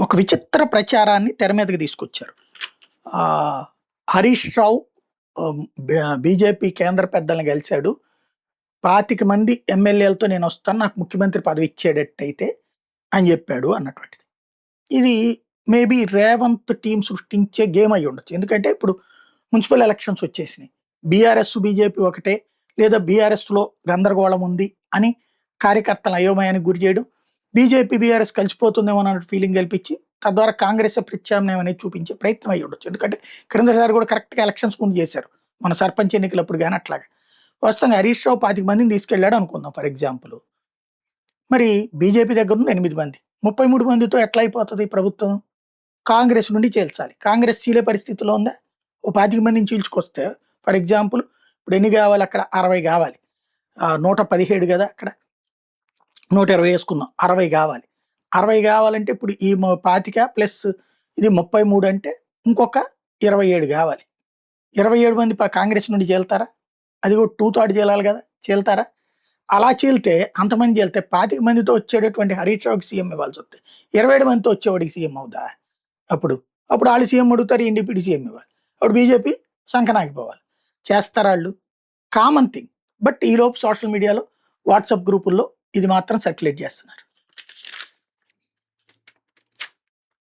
ఒక విచిత్ర ప్రచారాన్ని తెర మీదకి తీసుకొచ్చారు. హరీష్ రావు బీజేపీ కేంద్ర పెద్దల్ని కలిశాడు. 25 మంది ఎమ్మెల్యేలతో నేను వస్తాను, నాకు ముఖ్యమంత్రి పదవి ఇచ్చేటట్టయితే అని చెప్పాడు అన్నటువంటిది. ఇది మేబీ రేవంత్ టీం సృష్టించే గేమ్ అయి ఉండొచ్చు. ఎందుకంటే ఇప్పుడు మున్సిపల్ ఎలక్షన్స్ వచ్చేసినాయి. బీఆర్ఎస్ బీజేపీ ఒకటే, లేదా బీఆర్ఎస్లో గందరగోళం ఉంది అని కార్యకర్తలు అయోమయానికి గురి చేయడం, బీజేపీ బీఆర్ఎస్ కలిసిపోతుందేమో అన్న ఫీలింగ్ కల్పించి తద్వారా కాంగ్రెస్ ప్రత్యామ్నాయం అనేది చూపించే ప్రయత్నం అయ్యి ఉండొచ్చు. ఎందుకంటే క్రిందసారి కూడా కరెక్ట్గా ఎలక్షన్స్ ముందు చేశారు, మన సర్పంచ్ ఎన్నికలప్పుడు కానీ అట్లాగా. వాస్తవంగా హరీష్ రావు 25 మందిని తీసుకెళ్లాడు అనుకుందాం ఫర్ ఎగ్జాంపుల్. మరి బీజేపీ దగ్గర ఉంది 8 మంది, 33 మందితో ఎట్లా అయిపోతుంది ప్రభుత్వం? కాంగ్రెస్ నుండి చేల్చాలి. కాంగ్రెస్ చీలే పరిస్థితిలో ఉందా? ఓ 25 మందిని చీల్చుకొస్తే ఫర్ ఎగ్జాంపుల్ ఇప్పుడు ఎన్ని కావాలి? అక్కడ 60 కావాలి. 117 కదా, అక్కడ 120 వేసుకుందాం, 60 కావాలి. 60 కావాలంటే ఇప్పుడు ఈ 25 ప్లస్ ఇది 33 అంటే ఇంకొక 27 కావాలి. 27 మంది కాంగ్రెస్ నుండి చేల్తారా? అది కూడా 2/3 చేయాలి కదా, చేల్తారా? అలా చీలితే, అంతమంది చేలితే 25 మందితో వచ్చేటటువంటి హరీష్ రావుకి సీఎం ఇవ్వాల్సి వస్తుంది. 27 మందితో వచ్చేవాడికి సీఎం అవుదా? అప్పుడు వాళ్ళు సీఎం అడుగుతారు, ఇండిపెండెంట్ సీఎం ఇవ్వాలి. అప్పుడు బీజేపీ సంకనాగిపోవాలి. చేస్తారా వాళ్ళు? Common thing. బట్ ఈలోపు సోషల్ మీడియాలో వాట్సాప్ గ్రూపుల్లో ఇది మాత్రం సర్క్యులేట్ చేస్తున్నారు.